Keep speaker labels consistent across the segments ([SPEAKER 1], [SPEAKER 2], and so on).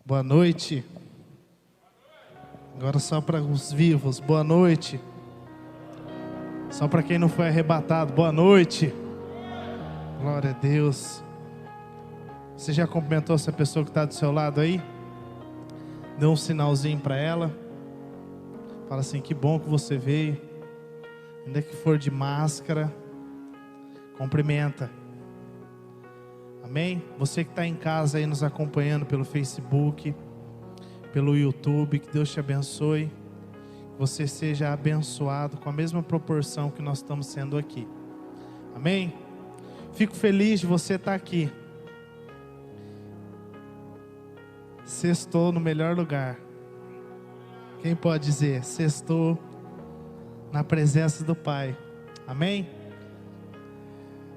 [SPEAKER 1] Boa noite. Agora só para os vivos, boa noite. Só para quem não foi arrebatado, boa noite. Glória a Deus. Você já cumprimentou essa pessoa que está do seu lado aí? Deu um sinalzinho para ela. Fala assim, que bom que você veio. Ainda que for de máscara, cumprimenta. Amém? Você que está em casa aí nos acompanhando pelo Facebook, pelo YouTube, que Deus te abençoe. Que você seja abençoado com a mesma proporção que nós estamos sendo aqui. Amém? Fico feliz de você estar aqui. Sextou no melhor lugar. Quem pode dizer? Sextou na presença do Pai. Amém?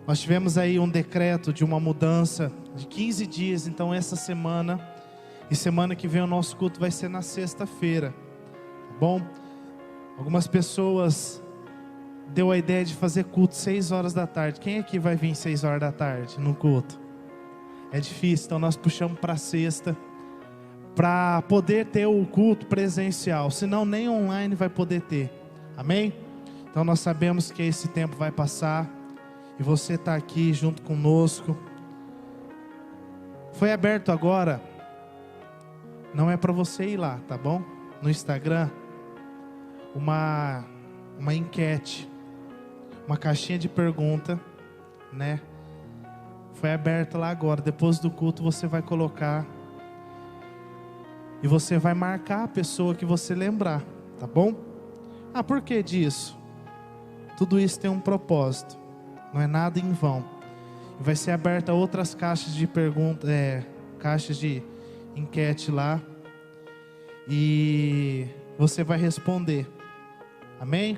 [SPEAKER 1] Nós tivemos aí um decreto de uma mudança de 15 dias, então essa semana e semana que vem o nosso culto vai ser na sexta-feira, tá bom? Algumas pessoas deu a ideia de fazer culto 6 horas da tarde. Quem aqui vai vir 6 horas da tarde no culto? É difícil, então nós puxamos para sexta, para poder ter o culto presencial, senão nem online vai poder ter, amém? Então nós sabemos que esse tempo vai passar, e você está aqui junto conosco. Foi aberto agora, não é para você ir lá, tá bom? No Instagram, uma enquete, uma caixinha de pergunta, né? Foi aberta lá agora, depois do culto você vai colocar, e você vai marcar a pessoa que você lembrar, tá bom? Ah, por que disso? Tudo isso tem um propósito. Não é nada em vão. Vai ser aberta outras caixas de perguntas, caixas de enquete lá. E você vai responder. Amém?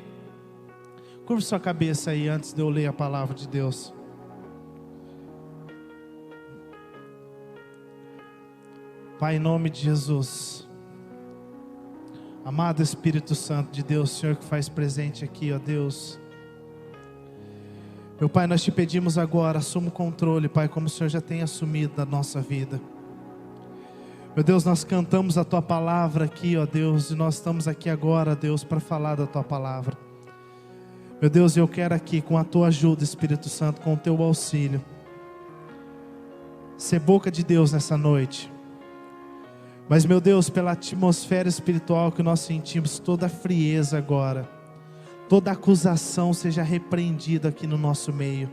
[SPEAKER 1] Curva sua cabeça aí antes de eu ler a palavra de Deus. Pai, em nome de Jesus. Amado Espírito Santo de Deus, Senhor que faz presente aqui, ó Deus. Meu Pai, nós te pedimos agora, assuma o controle, Pai, como o Senhor já tem assumido da nossa vida. Meu Deus, nós cantamos a Tua palavra aqui, ó Deus, e nós estamos aqui agora, Deus, para falar da Tua palavra. Meu Deus, eu quero aqui, com a Tua ajuda, Espírito Santo, com o Teu auxílio, ser boca de Deus nessa noite. Mas, meu Deus, pela atmosfera espiritual que nós sentimos, toda a frieza agora, toda acusação seja repreendida aqui no nosso meio.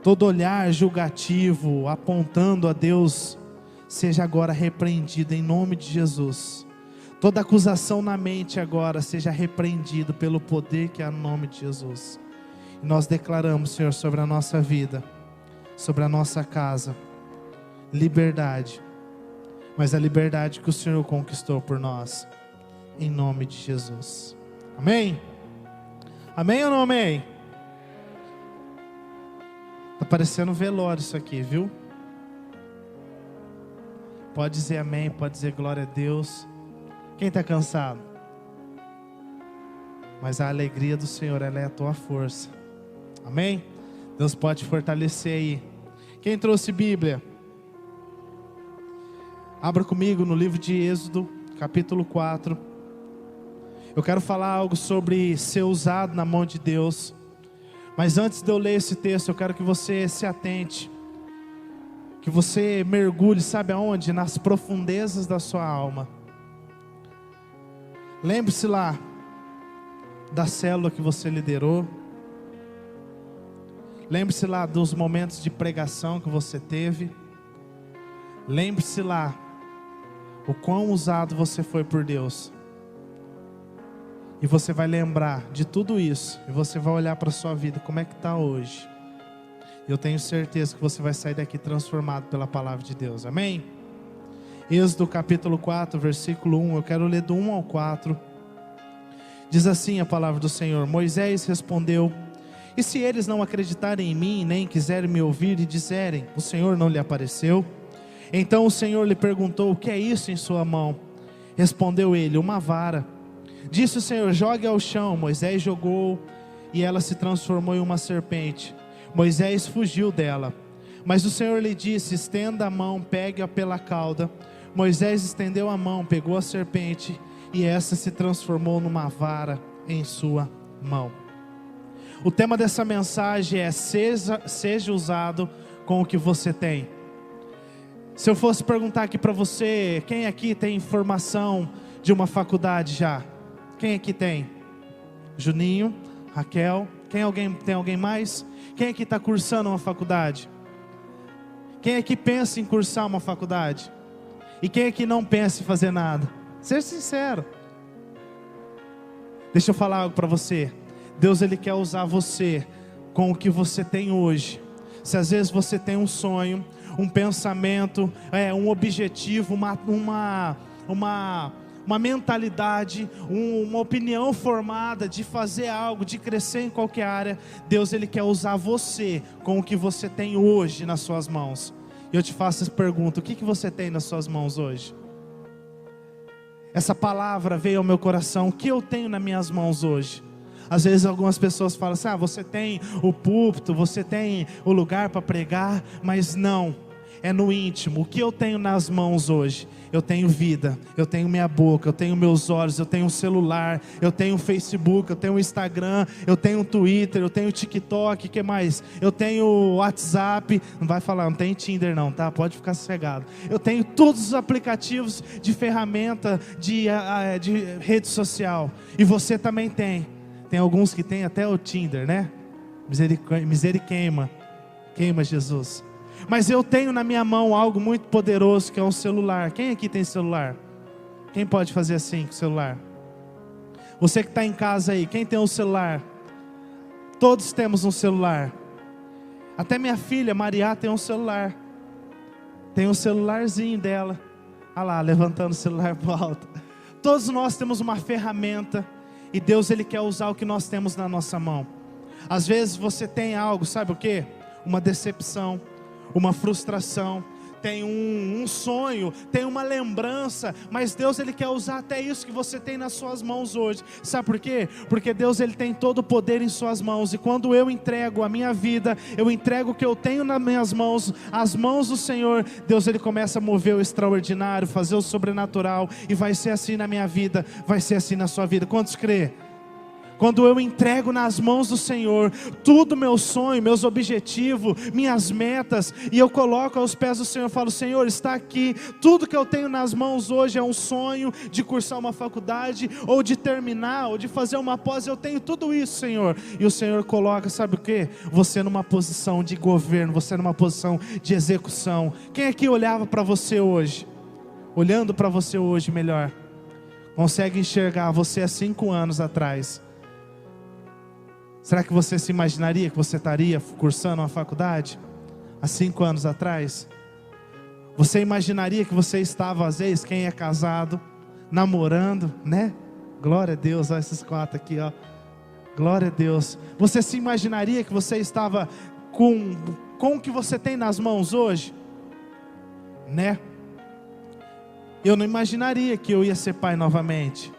[SPEAKER 1] Todo olhar julgativo, apontando a Deus, seja agora repreendido em nome de Jesus. Toda acusação na mente agora seja repreendido pelo poder que há no nome de Jesus. E nós declaramos, Senhor, sobre a nossa vida, sobre a nossa casa, liberdade. Mas a liberdade que o Senhor conquistou por nós, em nome de Jesus. Amém? Amém ou não amém? Está parecendo um velório isso aqui, viu? Pode dizer amém, pode dizer glória a Deus. Quem está cansado? Mas a alegria do Senhor, ela é a tua força. Amém? Deus pode fortalecer aí. Quem trouxe Bíblia? Abra comigo no livro de Êxodo, capítulo 4. Eu quero falar algo sobre ser usado na mão de Deus. Mas antes de eu ler esse texto, eu quero que você se atente. Que você mergulhe, sabe aonde? Nas profundezas da sua alma. Lembre-se lá da célula que você liderou. Lembre-se lá dos momentos de pregação que você teve. Lembre-se lá o quão usado você foi por Deus. E você vai lembrar de tudo isso. E você vai olhar para a sua vida, como é que está hoje. Eu tenho certeza que você vai sair daqui transformado pela palavra de Deus. Amém? Êxodo capítulo 4, versículo 1. Eu quero ler do 1 ao 4. Diz assim a palavra do Senhor. Moisés respondeu: e se eles não acreditarem em mim, nem quiserem me ouvir e disserem: o Senhor não lhe apareceu? Então o Senhor lhe perguntou: o que é isso em sua mão? Respondeu ele: uma vara. Disse o Senhor: jogue ao chão. Moisés jogou e ela se transformou em uma serpente. Moisés fugiu dela. Mas o Senhor lhe disse: estenda a mão, pegue-a pela cauda. Moisés estendeu a mão, pegou a serpente, e essa se transformou numa vara em sua mão. O tema dessa mensagem é: seja usado com o que você tem. Se eu fosse perguntar aqui para você, quem aqui tem formação de uma faculdade já? Quem aqui tem? Juninho, Raquel, tem alguém mais? Quem aqui está cursando uma faculdade? Quem aqui pensa em cursar uma faculdade? E quem aqui não pensa em fazer nada? Seja sincero. Deixa eu falar algo para você. Deus, Ele quer usar você com o que você tem hoje. Se às vezes você tem um sonho, um pensamento, um objetivo, uma mentalidade, uma opinião formada de fazer algo, de crescer em qualquer área, Deus, Ele quer usar você com o que você tem hoje nas suas mãos. E eu te faço essa pergunta: o que você tem nas suas mãos hoje? Essa palavra veio ao meu coração: o que eu tenho nas minhas mãos hoje? Às vezes algumas pessoas falam assim: você tem o púlpito, você tem o lugar para pregar, mas não, é no íntimo. O que eu tenho nas mãos hoje? Eu tenho vida, eu tenho minha boca, eu tenho meus olhos, eu tenho um celular, eu tenho um Facebook, eu tenho um Instagram, eu tenho um Twitter, eu tenho TikTok, o que mais? Eu tenho WhatsApp, não vai falar, não tem Tinder não, tá? Pode ficar sossegado. Eu tenho todos os aplicativos de ferramenta de rede social, e você também tem. Tem alguns que tem até o Tinder, né? Misericórdia, queima Jesus. Mas eu tenho na minha mão algo muito poderoso, que é um celular. Quem aqui tem celular? Quem pode fazer assim com o celular? Você que está em casa aí, quem tem um celular? Todos temos um celular. Até minha filha, Maria, tem um celular. Tem um celularzinho dela. Olha lá, levantando o celular para o alto. Todos nós temos uma ferramenta. E Deus, Ele quer usar o que nós temos na nossa mão. Às vezes você tem algo, sabe o que? Uma decepção, uma frustração, tem um sonho, tem uma lembrança, mas Deus, Ele quer usar até isso que você tem nas suas mãos hoje. Sabe por quê? Porque Deus, Ele tem todo o poder em suas mãos, e quando eu entrego a minha vida, eu entrego o que eu tenho nas minhas mãos, as mãos do Senhor, Deus, Ele começa a mover o extraordinário, fazer o sobrenatural, e vai ser assim na minha vida, vai ser assim na sua vida. Quantos crê? Quando eu entrego nas mãos do Senhor tudo, meu sonho, meus objetivos, minhas metas, e eu coloco aos pés do Senhor, eu falo: Senhor, está aqui, tudo que eu tenho nas mãos hoje é um sonho de cursar uma faculdade, ou de terminar, ou de fazer uma pós, eu tenho tudo isso, Senhor. E o Senhor coloca, sabe o que? Você numa posição de governo, você numa posição de execução. Quem aqui olhava para você hoje, olhando para você hoje melhor, consegue enxergar você há 5 anos atrás? Será que você se imaginaria que você estaria cursando uma faculdade há 5 anos atrás? Você imaginaria que você estava, às vezes, quem é casado, namorando, né? Glória a Deus, olha esses 4 aqui, ó. Glória a Deus. Você se imaginaria que você estava com o que você tem nas mãos hoje? Né? Eu não imaginaria que eu ia ser pai novamente.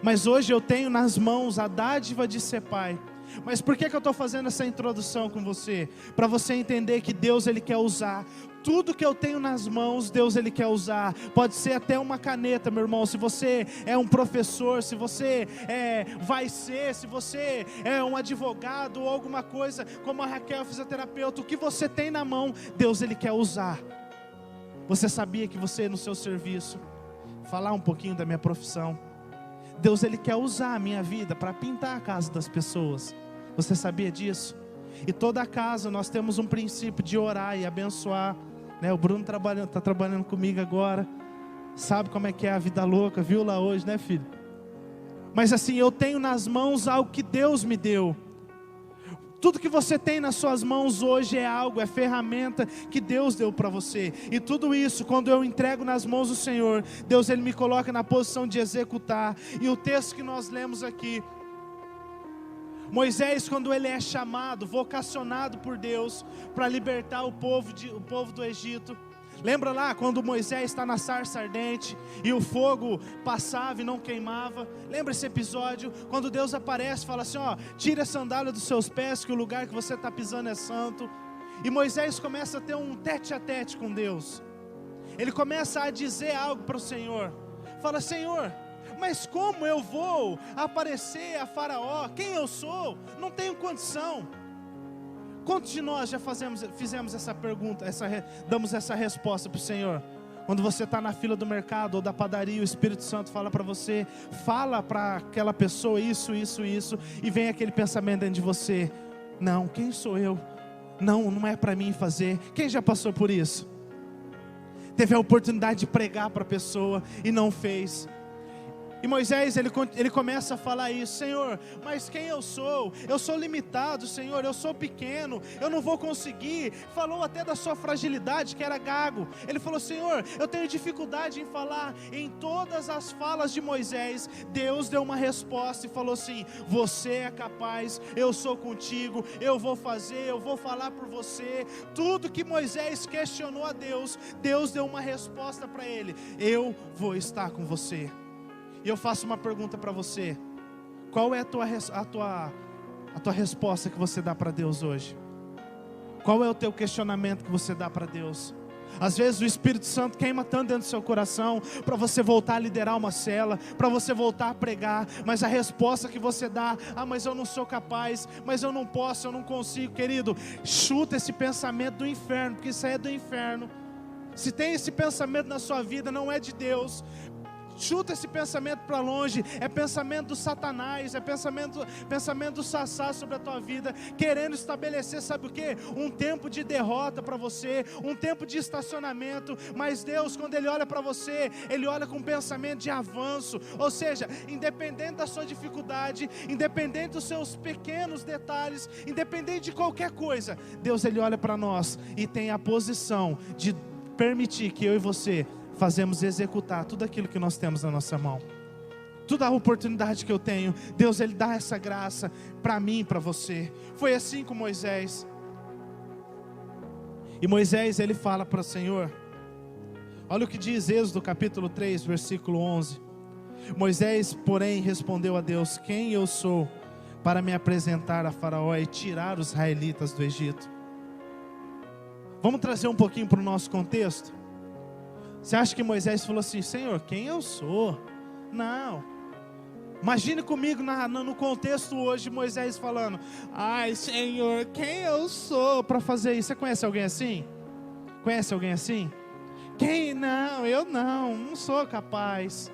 [SPEAKER 1] Mas hoje eu tenho nas mãos a dádiva de ser pai. Mas por que eu estou fazendo essa introdução com você? Para você entender que Deus, Ele quer usar tudo que eu tenho nas mãos. Deus, Ele quer usar. Pode ser até uma caneta, meu irmão. Se você é um professor, se você se você é um advogado ou alguma coisa, como a Raquel, fisioterapeuta, o que você tem na mão, Deus, Ele quer usar. Você sabia que você, no seu serviço, falar um pouquinho da minha profissão, Deus, Ele quer usar a minha vida para pintar a casa das pessoas. Você sabia disso? E toda a casa nós temos um princípio de orar e abençoar, né? O Bruno está trabalhando comigo agora. Sabe como é que é a vida louca, viu lá hoje, né, filho? Mas assim, eu tenho nas mãos algo que Deus me deu. Tudo que você tem nas suas mãos hoje é algo, é ferramenta que Deus deu para você. E tudo isso, quando eu entrego nas mãos do Senhor, Deus, Ele me coloca na posição de executar. E o texto que nós lemos aqui, Moisés, quando ele é chamado, vocacionado por Deus para libertar o povo do Egito. Lembra lá quando Moisés está na sarça ardente e o fogo passava e não queimava? Lembra esse episódio? Quando Deus aparece e fala assim: ó, tira a sandália dos seus pés, que o lugar que você está pisando é santo. E Moisés começa a ter um tete a tete com Deus. ele começa a dizer algo para o Senhor. Fala: Senhor, mas como eu vou aparecer a Faraó? Quem eu sou? Não tenho condição. Quantos de nós já fizemos essa pergunta, damos essa resposta para o Senhor? Quando você está na fila do mercado ou da padaria, o Espírito Santo fala para você, fala para aquela pessoa isso, e vem aquele pensamento dentro de você: não, quem sou eu? Não é para mim fazer. Quem já passou por isso? Teve a oportunidade de pregar para a pessoa e não fez. E Moisés, ele começa a falar isso: Senhor, mas quem eu sou? Eu sou limitado, Senhor, eu sou pequeno, eu não vou conseguir. Falou até da sua fragilidade, que era gago. Ele falou: Senhor, eu tenho dificuldade em falar. Em todas as falas de Moisés, Deus deu uma resposta e falou assim: você é capaz, eu sou contigo, eu vou fazer, eu vou falar por você. Tudo que Moisés questionou a Deus, Deus deu uma resposta para ele: eu vou estar com você. E eu faço uma pergunta para você: qual é a tua resposta que você dá para Deus hoje? Qual é o teu questionamento que você dá para Deus? Às vezes o Espírito Santo queima tanto dentro do seu coração para você voltar a liderar uma cela, para você voltar a pregar, mas a resposta que você dá: mas eu não sou capaz, mas eu não posso, eu não consigo. Querido, chuta esse pensamento do inferno, porque isso aí é do inferno. Se tem esse pensamento na sua vida, não é de Deus. Chuta esse pensamento para longe. É pensamento do Satanás, é pensamento do Sassá sobre a tua vida, querendo estabelecer, sabe o que? Um tempo de derrota para você, um tempo de estacionamento. Mas Deus, quando Ele olha para você, Ele olha com um pensamento de avanço. Ou seja, independente da sua dificuldade, independente dos seus pequenos detalhes, independente de qualquer coisa, Deus, Ele olha para nós e tem a posição de permitir que eu e você fazemos executar tudo aquilo que nós temos na nossa mão. Toda a oportunidade que eu tenho, Deus, Ele dá essa graça para mim e para você. Foi assim com Moisés. E Moisés, ele fala para o Senhor, olha o que diz Êxodo capítulo 3, versículo 11. Moisés, porém, respondeu a Deus: quem eu sou para me apresentar a Faraó e tirar os israelitas do Egito? Vamos trazer um pouquinho para o nosso contexto. Você acha que Moisés falou assim: Senhor, quem eu sou? Não. Imagine comigo no contexto hoje, Moisés falando: ai, Senhor, quem eu sou para fazer isso? Você conhece alguém assim? Conhece alguém assim? Quem? Não, eu não sou capaz.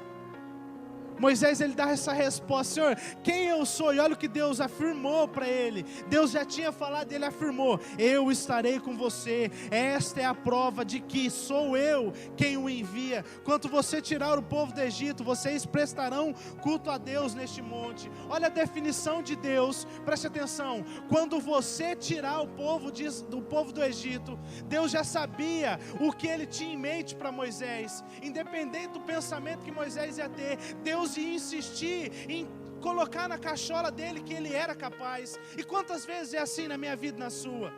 [SPEAKER 1] Moisés, ele dá essa resposta: Senhor, quem eu sou? E olha o que Deus afirmou para ele. Deus já tinha falado, ele afirmou: eu estarei com você. Esta é a prova de que sou eu quem o envia. Quando você tirar o povo do Egito, vocês prestarão culto a Deus neste monte. Olha a definição de Deus, preste atenção. Quando você tirar o povo do Egito, Deus já sabia o que ele tinha em mente para Moisés. Independente do pensamento que Moisés ia ter, Deus ia insistir em colocar na cachola dele que ele era capaz. E quantas vezes é assim na minha vida e na sua?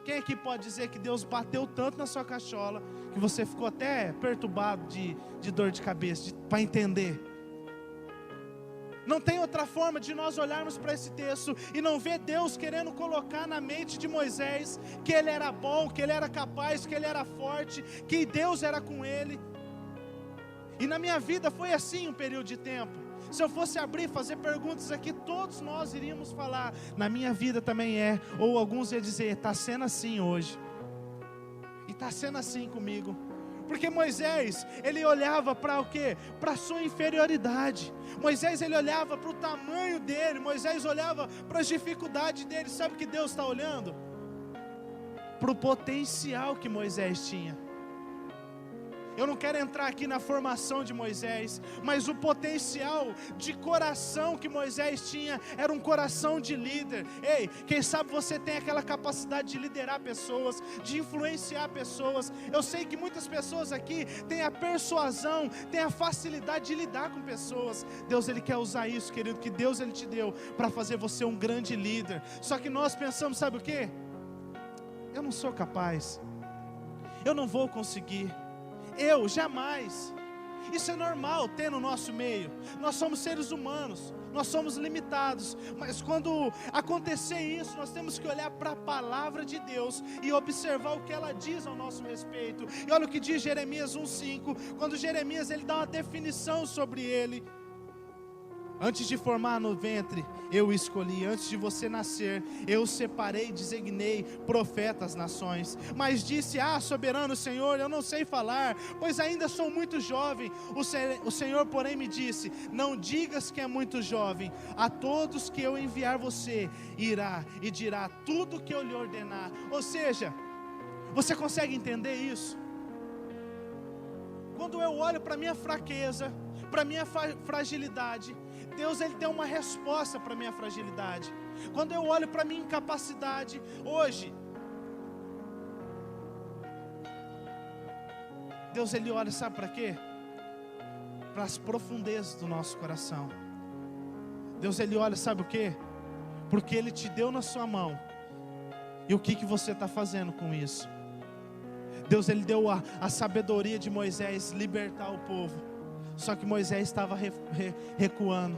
[SPEAKER 1] Quem aqui pode dizer que Deus bateu tanto na sua cachola que você ficou até perturbado de dor de cabeça, para entender? Não tem outra forma de nós olharmos para esse texto e não ver Deus querendo colocar na mente de Moisés que ele era bom, que ele era capaz, que ele era forte, que Deus era com ele. E na minha vida foi assim um período de tempo. Se eu fosse abrir, fazer perguntas aqui, todos nós iríamos falar: na minha vida também é. Ou alguns iam dizer: está sendo assim hoje. E está sendo assim comigo. Porque Moisés, ele olhava para o quê? Para a sua inferioridade. Moisés, ele olhava para o tamanho dele. Moisés olhava para as dificuldades dele. Sabe o que Deus está olhando? Para o potencial que Moisés tinha. Eu não quero entrar aqui na formação de Moisés, mas o potencial de coração que Moisés tinha era um coração de líder. Ei, quem sabe você tem aquela capacidade de liderar pessoas, de influenciar pessoas. Eu sei que muitas pessoas aqui têm a persuasão, têm a facilidade de lidar com pessoas. Deus, Ele quer usar isso, querido, que Deus, Ele te deu para fazer você um grande líder. Só que nós pensamos, sabe o quê? Eu não sou capaz, eu não vou conseguir. Eu jamais. Isso é normal ter no nosso meio. Nós somos seres humanos, nós somos limitados. Mas quando acontecer isso, nós temos que olhar para a palavra de Deus e observar o que ela diz ao nosso respeito. E olha o que diz Jeremias 1:5. Quando Jeremias ele dá uma definição sobre ele. Antes de formar no ventre, eu o escolhi. Antes de você nascer, eu o separei e designei profeta às nações. Mas disse, soberano Senhor, eu não sei falar, pois ainda sou muito jovem. O Senhor, porém, me disse, não digas que é muito jovem. A todos que eu enviar você, irá e dirá tudo que eu lhe ordenar. Ou seja, você consegue entender isso? Quando eu olho para a minha fraqueza, para a minha fragilidade, Deus ele tem uma resposta para a minha fragilidade. Quando eu olho para a minha incapacidade, hoje, Deus ele olha, sabe para quê? Para as profundezas do nosso coração. Deus ele olha, sabe o quê? Porque Ele te deu na sua mão. E o que você está fazendo com isso? Deus ele deu a sabedoria de Moisés libertar o povo. Só que Moisés estava recuando.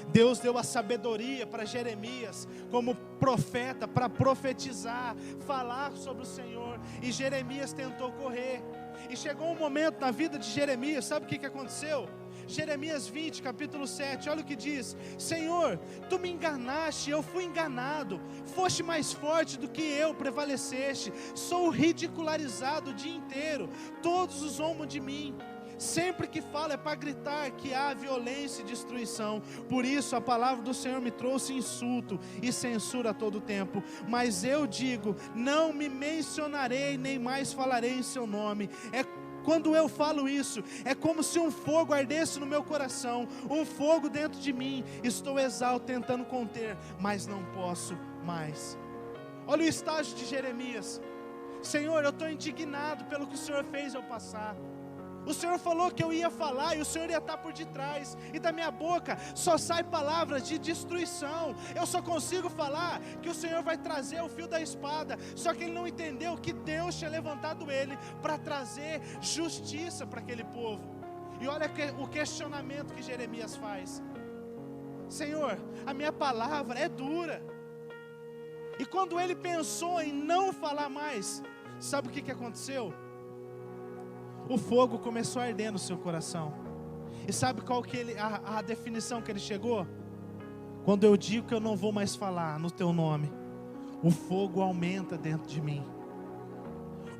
[SPEAKER 1] Deus deu a sabedoria para Jeremias como profeta, para profetizar, falar sobre o Senhor. E Jeremias tentou correr. E chegou um momento na vida de Jeremias, sabe o que aconteceu? Jeremias 20, capítulo 7, olha o que diz: Senhor, Tu me enganaste, eu fui enganado, foste mais forte do que eu, prevaleceste, sou ridicularizado o dia inteiro, todos os zombam de mim. Sempre que falo é para gritar que há violência e destruição. Por isso a palavra do Senhor me trouxe insulto e censura a todo tempo. Mas eu digo, não me mencionarei, nem mais falarei em seu nome. Quando eu falo isso, é como se um fogo ardesse no meu coração, um fogo dentro de mim. Estou exausto tentando conter, mas não posso mais. Olha o estágio de Jeremias. Senhor, eu estou indignado pelo que o Senhor fez eu passar. O Senhor falou que eu ia falar e o Senhor ia estar por detrás. E da minha boca só sai palavras de destruição. Eu só consigo falar que o Senhor vai trazer o fio da espada. Só que ele não entendeu que Deus tinha levantado ele para trazer justiça para aquele povo. E olha o questionamento que Jeremias faz. Senhor, a minha palavra é dura. E quando ele pensou em não falar mais, sabe o que aconteceu? O fogo começou a arder no seu coração. E sabe qual que a definição que ele chegou? Quando eu digo que eu não vou mais falar no teu nome, o fogo aumenta dentro de mim.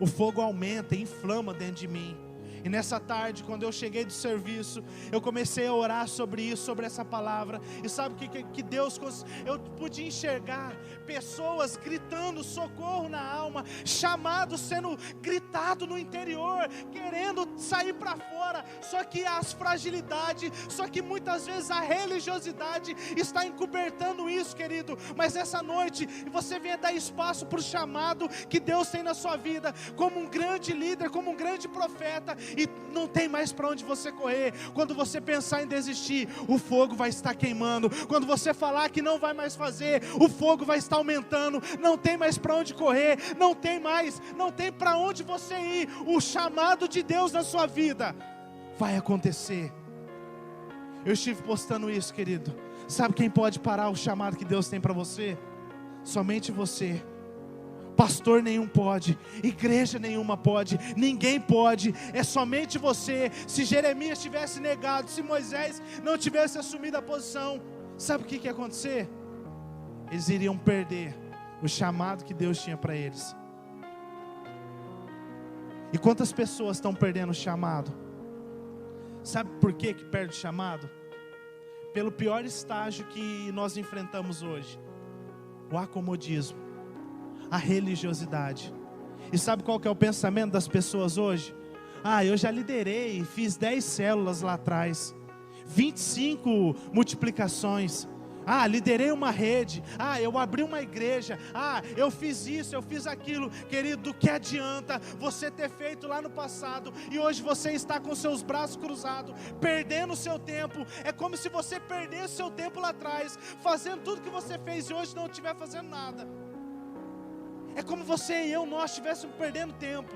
[SPEAKER 1] O fogo aumenta e inflama dentro de mim. E nessa tarde, quando eu cheguei do serviço, eu comecei a orar sobre isso, sobre essa palavra. E sabe que Deus, eu pude enxergar pessoas gritando socorro na alma, chamados sendo gritado no interior, querendo sair para fora. Só que as fragilidades, só que muitas vezes a religiosidade está encobertando isso, querido. Mas essa noite, você venha dar espaço para o chamado que Deus tem na sua vida, como um grande líder, como um grande profeta. E não tem mais para onde você correr. Quando você pensar em desistir, o fogo vai estar queimando. Quando você falar que não vai mais fazer, o fogo vai estar aumentando. Não tem mais para onde correr. Não tem para onde você ir. O chamado de Deus na sua vida vai acontecer. Eu estive postando isso, querido. Sabe quem pode parar o chamado que Deus tem para você? Somente você. Pastor nenhum pode, igreja nenhuma pode, ninguém pode, é somente você. Se Jeremias tivesse negado, se Moisés não tivesse assumido a posição, sabe o que ia acontecer? Eles iriam perder o chamado que Deus tinha para eles. E quantas pessoas estão perdendo o chamado? Sabe por que perde o chamado? Pelo pior estágio que nós enfrentamos hoje: o acomodismo, a religiosidade. E sabe qual que é o pensamento das pessoas hoje? Eu já liderei, fiz 10 células lá atrás, 25 multiplicações. Liderei uma rede. Eu abri uma igreja. Eu fiz isso, eu fiz aquilo. Querido, do que adianta você ter feito lá no passado e hoje você está com seus braços cruzados, perdendo o seu tempo? É como se você perdesse seu tempo lá atrás, fazendo tudo que você fez e hoje não estiver fazendo nada. É como você e eu, nós estivéssemos perdendo tempo.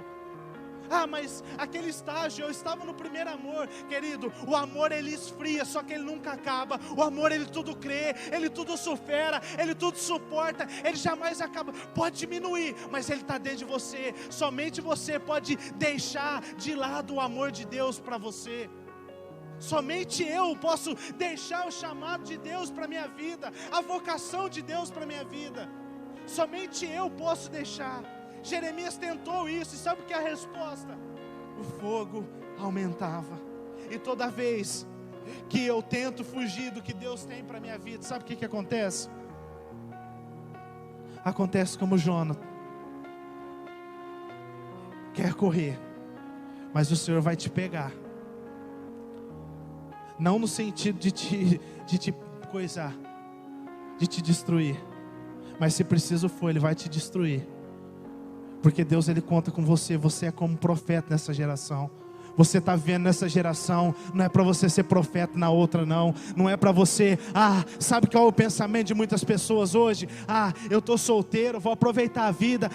[SPEAKER 1] Ah, mas aquele estágio, eu estava no primeiro amor. Querido, o amor ele esfria, só que ele nunca acaba. O amor ele tudo crê, ele tudo supera, ele tudo suporta, ele jamais acaba. Pode diminuir, mas ele está dentro de você. Somente você pode deixar de lado o amor de Deus para você. Somente eu posso deixar o chamado de Deus para a minha vida, a vocação de Deus para a minha vida. Somente eu posso deixar. Jeremias tentou isso, e sabe o que é a resposta? O fogo aumentava. E toda vez que eu tento fugir do que Deus tem para a minha vida, sabe o que acontece? Acontece como Jonas. Quer correr, mas o Senhor vai te pegar. Não no sentido de te coisar, de te destruir, mas se preciso for, Ele vai te destruir. Porque Deus ele conta com você. Você é como profeta nessa geração. Você está vendo nessa geração. Não é para você ser profeta na outra não. Não é para você, sabe qual é o pensamento de muitas pessoas hoje? Eu estou solteiro, vou aproveitar a vida.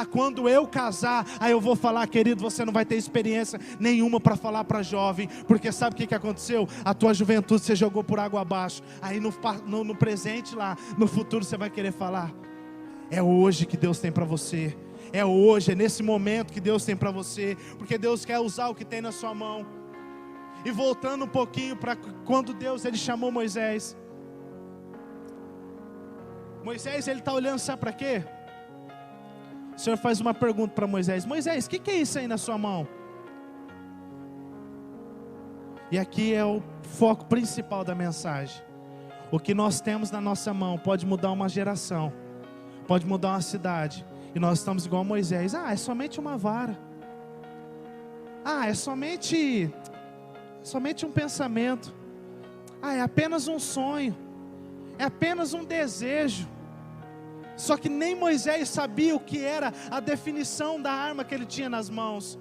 [SPEAKER 1] Quando eu casar, aí eu vou falar. Querido, você não vai ter experiência nenhuma para falar para jovem. Porque sabe o que aconteceu? A tua juventude você jogou por água abaixo. Aí no presente lá, no futuro você vai querer falar. É hoje que Deus tem para você. É hoje, é nesse momento que Deus tem para você, porque Deus quer usar o que tem na sua mão. E voltando um pouquinho para quando Deus ele chamou Moisés. Moisés ele está olhando, sabe para quê? O Senhor faz uma pergunta para Moisés: Moisés, o que é isso aí na sua mão? E aqui é o foco principal da mensagem. O que nós temos na nossa mão pode mudar uma geração, pode mudar uma cidade. E nós estamos igual a Moisés. É somente uma vara. É somente um pensamento. É apenas um sonho. É apenas um desejo. Só que nem Moisés sabia o que era a definição da arma que ele tinha nas mãos.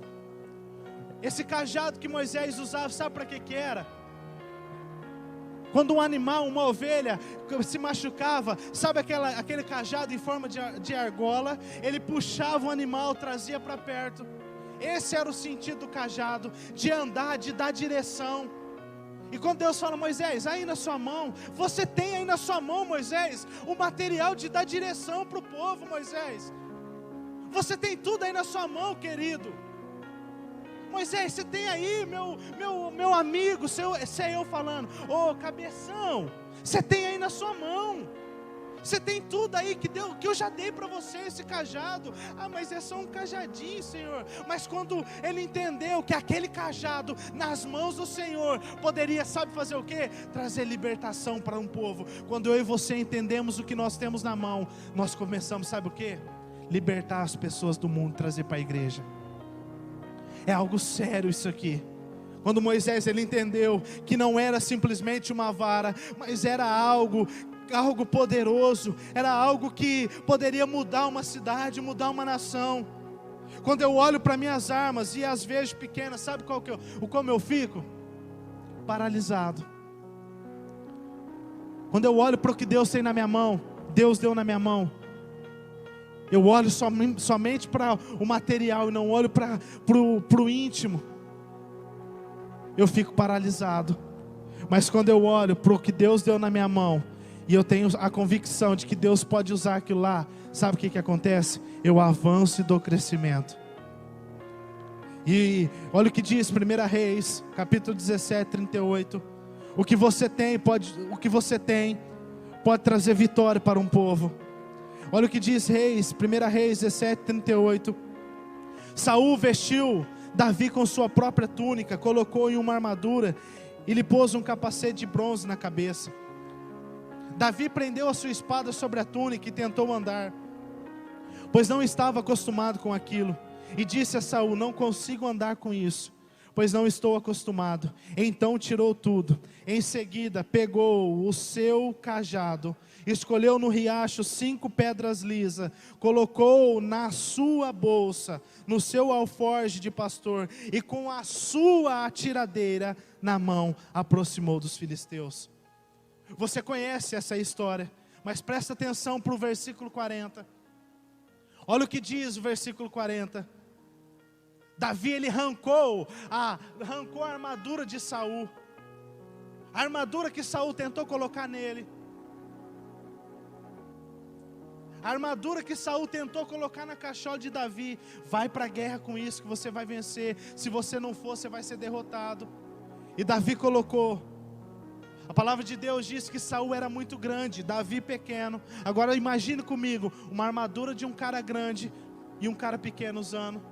[SPEAKER 1] Esse cajado que Moisés usava, sabe para que era? Quando um animal, uma ovelha, se machucava, sabe aquele cajado em forma de argola? Ele puxava o animal, trazia para perto. Esse era o sentido do cajado, de andar, de dar direção. E quando Deus fala: Moisés, aí na sua mão, você tem aí na sua mão, Moisés, o material de dar direção para o povo, Moisés. Você tem tudo aí na sua mão, querido. Moisés, você tem aí, meu amigo, se é eu falando, cabeção, você tem aí na sua mão, você tem tudo aí que eu já dei para você, esse cajado. Mas é só um cajadinho, Senhor. Mas quando ele entendeu que aquele cajado nas mãos do Senhor poderia, sabe fazer o quê? Trazer libertação para um povo. Quando eu e você entendemos o que nós temos na mão, nós começamos, sabe o quê? Libertar as pessoas do mundo, trazer para a igreja. É algo sério isso aqui. Quando Moisés ele entendeu que não era simplesmente uma vara, mas era algo poderoso, era algo que poderia mudar uma cidade, mudar uma nação. Quando eu olho para minhas armas e as vejo pequenas, sabe como eu fico? Paralisado. Quando eu olho para o que Deus tem na minha mão, Deus deu na minha mão, eu olho somente para o material e não olho para o íntimo. Eu fico paralisado. Mas quando eu olho para o que Deus deu na minha mão, e eu tenho a convicção de que Deus pode usar aquilo lá, sabe o que acontece? Eu avanço e dou crescimento. E olha o que diz 1 Reis, capítulo 17, 38. O que você tem pode trazer vitória para um povo. Olha o que diz 1 Reis 17, 38. Saul vestiu Davi com sua própria túnica, colocou em uma armadura e lhe pôs um capacete de bronze na cabeça. Davi prendeu a sua espada sobre a túnica e tentou andar, pois não estava acostumado com aquilo. E disse a Saul: não consigo andar com isso, pois não estou acostumado. Então tirou tudo. Em seguida pegou o seu cajado, escolheu no riacho 5 pedras lisas, colocou na sua bolsa, no seu alforje de pastor, e com a sua atiradeira na mão, aproximou dos filisteus. Você conhece essa história, mas presta atenção para o versículo 40. Olha o que diz o versículo 40. Davi, ele arrancou a armadura de Saul. A armadura que Saul tentou colocar nele. A armadura que Saul tentou colocar na cachola de Davi. Vai para a guerra com isso que você vai vencer. Se você não for, você vai ser derrotado. E Davi colocou. A palavra de Deus diz que Saul era muito grande, Davi pequeno. Agora imagine comigo, uma armadura de um cara grande e um cara pequeno usando.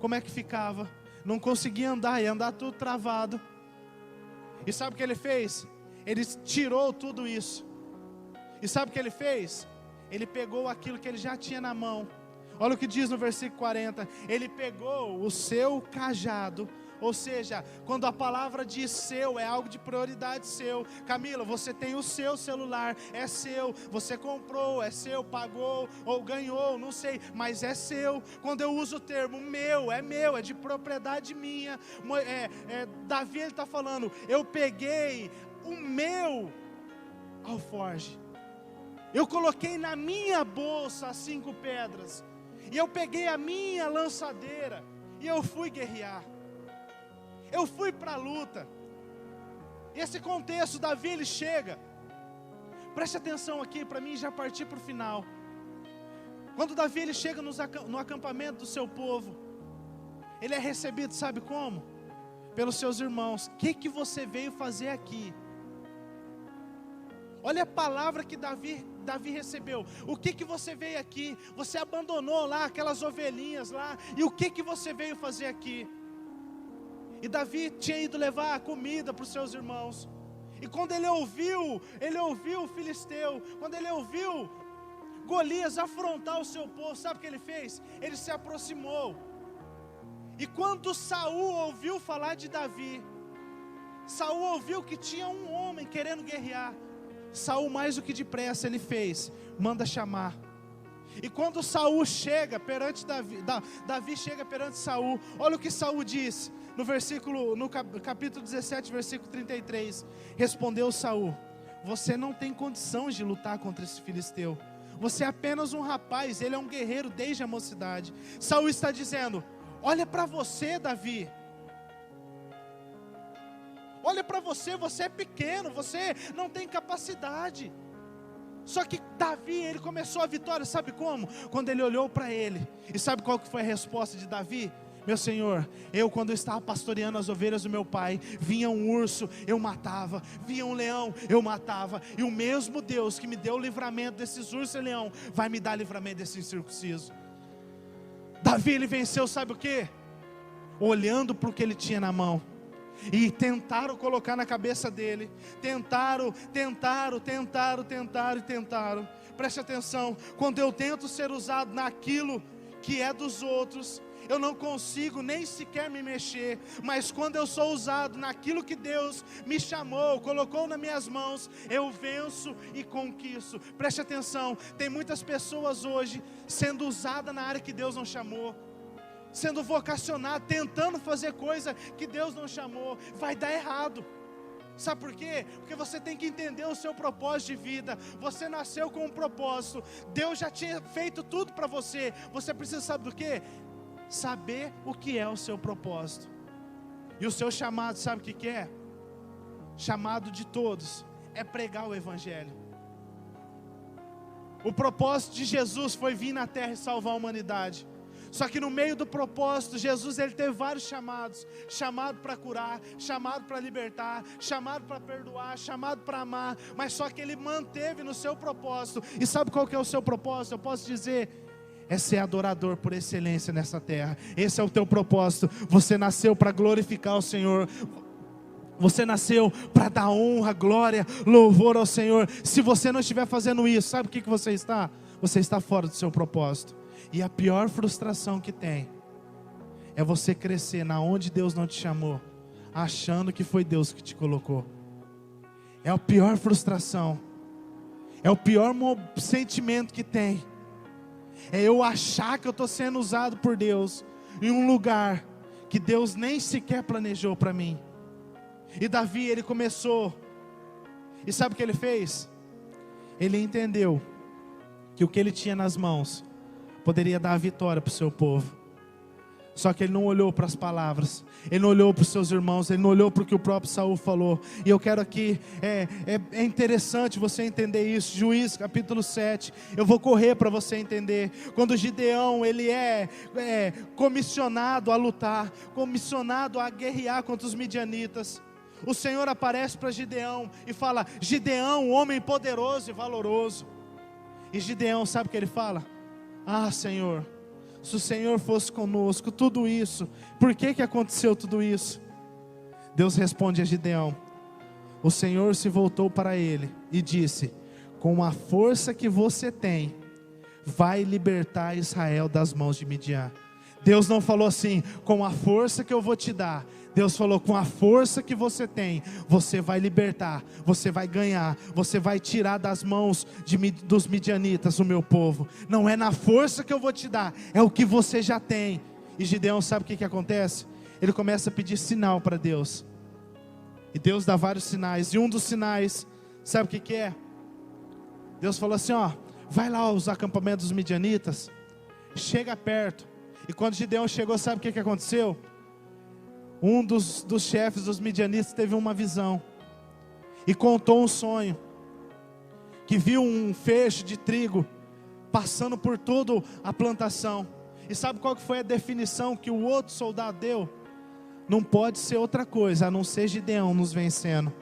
[SPEAKER 1] Como é que ficava? Não conseguia andar, ia andar tudo travado. E sabe o que ele fez? Ele tirou tudo isso. E sabe o que ele fez? Ele pegou aquilo que ele já tinha na mão. Olha o que diz no versículo 40. Ele pegou o seu cajado. Ou seja, quando a palavra diz seu, é algo de prioridade seu. Camila, você tem o seu celular, é seu. Você comprou, é seu, pagou ou ganhou, não sei, mas é seu. Quando eu uso o termo meu, é de propriedade minha. Davi, ele está falando, eu peguei o meu alforje. Eu coloquei na minha bolsa as 5 pedras. E eu peguei a minha lançadeira. E eu fui guerrear. Eu fui para a luta. Esse contexto, Davi, ele chega. Preste atenção aqui para mim já partir para o final. Quando Davi, ele chega no acampamento do seu povo, ele é recebido, sabe como? Pelos seus irmãos. O que você veio fazer aqui? Olha a palavra que Davi recebeu. O que você veio aqui? Você abandonou lá aquelas ovelhinhas lá. E o que você veio fazer aqui? E Davi tinha ido levar a comida para os seus irmãos. E quando ele ouviu o filisteu, quando ele ouviu Golias afrontar o seu povo, sabe o que ele fez? Ele se aproximou. E quando Saul ouviu falar de Davi, Saul ouviu que tinha um homem querendo guerrear. Saul, mais do que depressa, ele fez, manda chamar. E quando Saul chega perante Davi chega perante Saul, olha o que Saul diz, no capítulo 17, versículo 33, respondeu Saul, você não tem condições de lutar contra esse filisteu, você é apenas um rapaz, ele é um guerreiro desde a mocidade. Saul está dizendo, olha para você, Davi, olha para você, você é pequeno, você não tem capacidade. Só que Davi, ele começou a vitória, sabe como? Quando ele olhou para ele. E sabe qual que foi a resposta de Davi? Meu Senhor, quando eu estava pastoreando as ovelhas do meu pai, vinha um urso, eu matava, vinha um leão, eu matava, e o mesmo Deus que me deu o livramento desses ursos e leão, vai me dar livramento desse incircunciso. Davi, ele venceu, sabe o que? Olhando para o que ele tinha na mão. E tentaram colocar na cabeça dele. Tentaram. Preste atenção. Quando eu tento ser usado naquilo que é dos outros, eu não consigo nem sequer me mexer. Mas quando eu sou usado naquilo que Deus me chamou, colocou nas minhas mãos, eu venço e conquisto. Preste atenção. Tem muitas pessoas hoje sendo usadas na área que Deus não chamou, sendo vocacionado, tentando fazer coisa que Deus não chamou. Vai dar errado. Sabe por quê? Porque você tem que entender o seu propósito de vida. Você nasceu com um propósito. Deus já tinha feito tudo para você. Você precisa, sabe do quê? Saber o que é o seu propósito. E o seu chamado, sabe o que é? Chamado de todos é pregar o evangelho. O propósito de Jesus foi vir na terra e salvar a humanidade. Só que no meio do propósito, Jesus, ele teve vários chamados. Chamado para curar, chamado para libertar, chamado para perdoar, chamado para amar. Mas só que ele manteve no seu propósito. E sabe qual que é o seu propósito? Eu posso dizer, é ser adorador por excelência nessa terra. Esse é o teu propósito. Você nasceu para glorificar o Senhor. Você nasceu para dar honra, glória, louvor ao Senhor. Se você não estiver fazendo isso, sabe o que você está? Você está fora do seu propósito. E a pior frustração que tem é você crescer na onde Deus não te chamou, achando que foi Deus que te colocou. É a pior frustração. É o pior sentimento que tem. É eu achar que eu estou sendo usado por Deus em um lugar que Deus nem sequer planejou para mim. E Davi, ele começou. E sabe o que ele fez? Ele entendeu que o que ele tinha nas mãos poderia dar a vitória para o seu povo. Só que ele não olhou para as palavras, ele não olhou para os seus irmãos, ele não olhou para o que o próprio Saul falou. E eu quero aqui, é interessante você entender isso. Juízes capítulo 7, eu vou correr para você entender. Quando Gideão, ele é comissionado a lutar, comissionado a guerrear contra os midianitas, o Senhor aparece para Gideão e fala: Gideão, homem poderoso e valoroso. E Gideão, sabe o que ele fala? Ah, Senhor, se o Senhor fosse conosco, tudo isso, por que aconteceu tudo isso? Deus responde a Gideão: o Senhor se voltou para ele e disse: com a força que você tem, vai libertar Israel das mãos de Midian. Deus não falou assim, com a força que eu vou te dar. Deus falou, com a força que você tem, você vai libertar, você vai ganhar, você vai tirar das mãos dos midianitas o meu povo. Não é na força que eu vou te dar, é o que você já tem. E Gideão, sabe o que acontece? Ele começa a pedir sinal para Deus. E Deus dá vários sinais, e um dos sinais, sabe o que é? Deus falou assim, vai lá aos acampamentos dos midianitas, chega perto. E quando Gideão chegou, sabe o que aconteceu? Um dos chefes dos midianitas teve uma visão e contou um sonho, que viu um feixe de trigo passando por toda a plantação. E sabe qual que foi a definição que o outro soldado deu? Não pode ser outra coisa a não ser Gideão nos vencendo.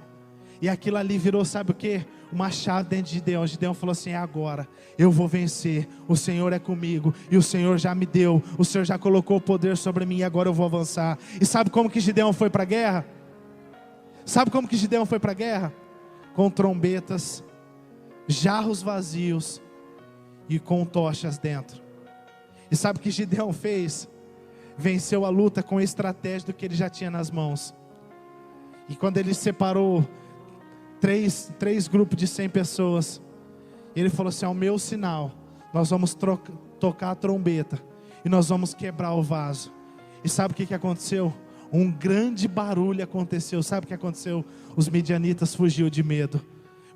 [SPEAKER 1] E aquilo ali virou, sabe o que? Uma chave dentro de Gideão. Gideão falou assim, é agora, eu vou vencer, o Senhor é comigo, e o Senhor já me deu, o Senhor já colocou o poder sobre mim, e agora eu vou avançar. E sabe como que Gideão foi para a guerra? Sabe como que Gideão foi para a guerra? Com trombetas, jarros vazios, e com tochas dentro. E sabe o que Gideão fez? Venceu a luta com a estratégia do que ele já tinha nas mãos. E quando ele separou três grupos de 100 pessoas, ele falou assim, ao meu sinal, nós vamos tocar a trombeta, e nós vamos quebrar o vaso. E sabe o que aconteceu? Um grande barulho aconteceu. Sabe o que aconteceu? Os midianitas fugiu de medo.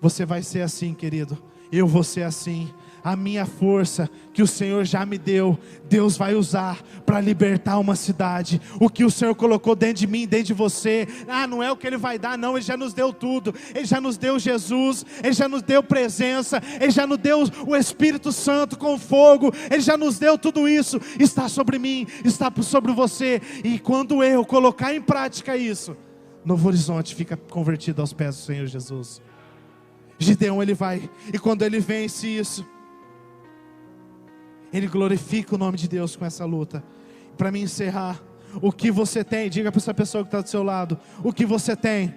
[SPEAKER 1] Você vai ser assim, querido. Eu vou ser assim. A minha força que o Senhor já me deu, Deus vai usar para libertar uma cidade. O que o Senhor colocou dentro de mim, dentro de você, não é o que Ele vai dar não, Ele já nos deu tudo. Ele já nos deu Jesus, Ele já nos deu presença, Ele já nos deu o Espírito Santo com fogo, Ele já nos deu tudo isso. Está sobre mim, está sobre você. E quando eu colocar em prática isso, Novo Horizonte fica convertido aos pés do Senhor Jesus. Gideão, ele vai, e quando ele vence isso, ele glorifica o nome de Deus com essa luta. Para me encerrar, o que você tem, diga para essa pessoa que está do seu lado, o que você tem,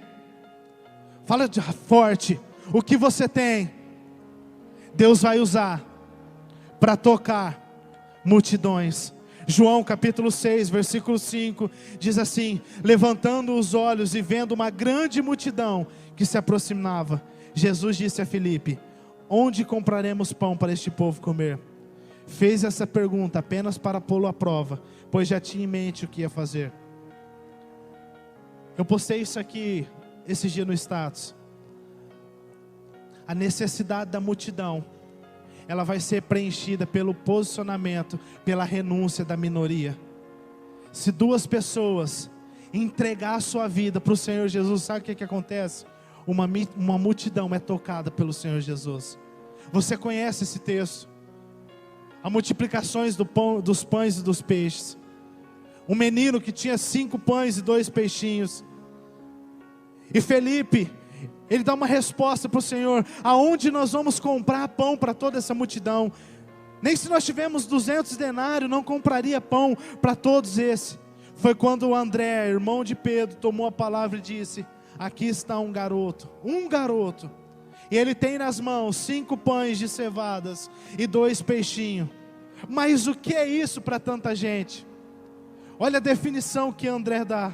[SPEAKER 1] fala forte, o que você tem, Deus vai usar para tocar multidões. João capítulo 6, versículo 5, diz assim, levantando os olhos e vendo uma grande multidão que se aproximava, Jesus disse a Filipe, onde compraremos pão para este povo comer? Fez essa pergunta apenas para pô-lo à prova, pois já tinha em mente o que ia fazer. Eu postei isso aqui esse dia no status. A necessidade da multidão, ela vai ser preenchida pelo posicionamento, pela renúncia da minoria. Se duas pessoas entregar a sua vida para o Senhor Jesus, sabe o que acontece? Uma multidão é tocada pelo Senhor Jesus. Você conhece esse texto? As multiplicações dos pães e dos peixes. Um menino que tinha 5 pães e 2 peixinhos. E Felipe, ele dá uma resposta para o Senhor: aonde nós vamos comprar pão para toda essa multidão? Nem se nós tivermos 200 denários, não compraria pão para todos esses. Foi quando o André, irmão de Pedro, tomou a palavra e disse: aqui está um garoto, e ele tem nas mãos 5 pães de cevadas e 2 peixinhos. Mas o que é isso para tanta gente? Olha a definição que André dá.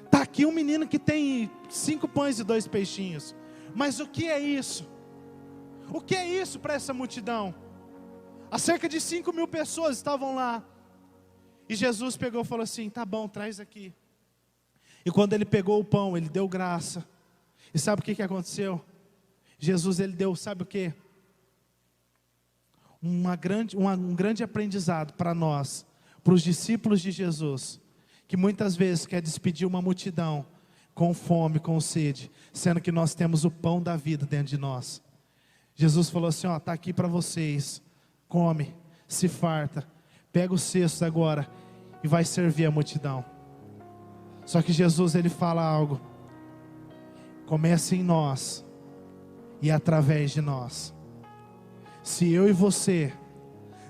[SPEAKER 1] Está aqui um menino que tem 5 pães e 2 peixinhos. Mas o que é isso? O que é isso para essa multidão? Há cerca de 5.000 pessoas estavam lá. E Jesus pegou e falou assim: tá bom, traz aqui. E quando ele pegou o pão, ele deu graça. E sabe o que aconteceu? Jesus, ele deu, sabe o que? Um grande aprendizado para nós. para os discípulos de Jesus, que muitas vezes quer despedir uma multidão com fome, com sede, sendo que nós temos o pão da vida dentro de nós. Jesus falou assim, ó, está aqui para vocês, come, se farta, pega o cesto agora e vai servir a multidão. Só que Jesus, ele fala algo, começa em nós e através de nós. Se eu e você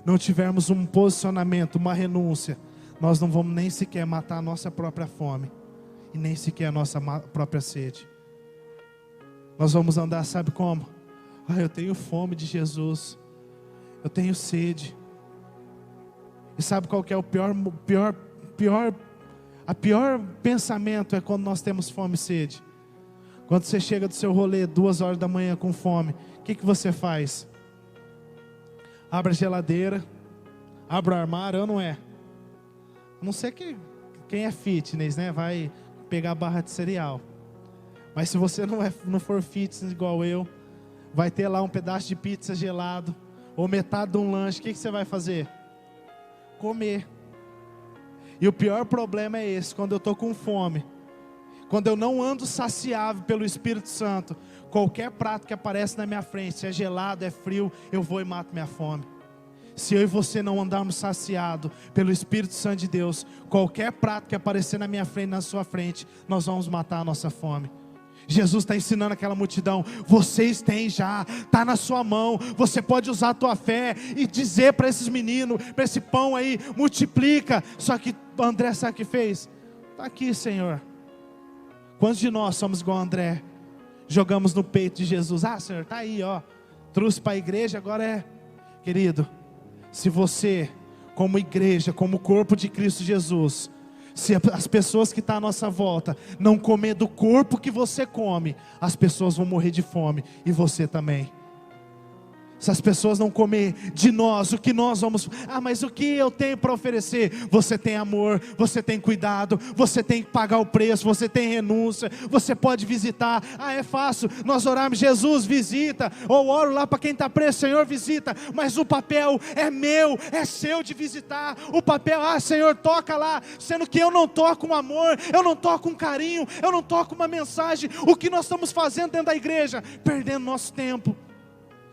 [SPEAKER 1] não tivermos um posicionamento, uma renúncia, nós não vamos nem sequer matar a nossa própria fome e nem sequer a nossa própria sede. Nós vamos andar, sabe como? Eu tenho fome de Jesus, eu tenho sede. E sabe qual que é o pior pensamento? É quando nós temos fome e sede. Quando você chega do seu rolê 2 horas da manhã com fome, o que você faz? Abre a geladeira, abre o armário, ou não é? A não ser que quem é fitness, né, vai pegar a barra de cereal. Mas se você não for fitness igual eu, vai ter lá um pedaço de pizza gelado, ou metade de um lanche, o que você vai fazer? Comer. E o pior problema é esse, quando eu estou com fome, quando eu não ando saciável pelo Espírito Santo, qualquer prato que aparece na minha frente, se é gelado, é frio, eu vou e mato minha fome. Se eu e você não andarmos saciados pelo Espírito Santo de Deus, qualquer prato que aparecer na minha frente, na sua frente, nós vamos matar a nossa fome. Jesus está ensinando aquela multidão, vocês têm já, está na sua mão, você pode usar a tua fé e dizer para esses meninos, para esse pão aí, multiplica. Só que André sabe o que fez? Está aqui, Senhor. Quantos de nós somos igual a André? Jogamos no peito de Jesus, Senhor, está aí, ó, trouxe para a igreja, agora é. Querido, se você, como igreja, como corpo de Cristo Jesus, se as pessoas que estão à nossa volta não comer do corpo que você come, as pessoas vão morrer de fome, e você também. Se as pessoas não comer de nós, o que nós vamos... mas o que eu tenho para oferecer? Você tem amor, você tem cuidado, você tem que pagar o preço, você tem renúncia, você pode visitar. É fácil, nós orarmos, Jesus visita, ou oro lá para quem está preso, Senhor visita, mas o papel é meu, é seu de visitar. O papel, Senhor toca lá, sendo que eu não toco com amor, eu não toco com carinho, eu não toco uma mensagem. O que nós estamos fazendo dentro da igreja? Perdendo nosso tempo.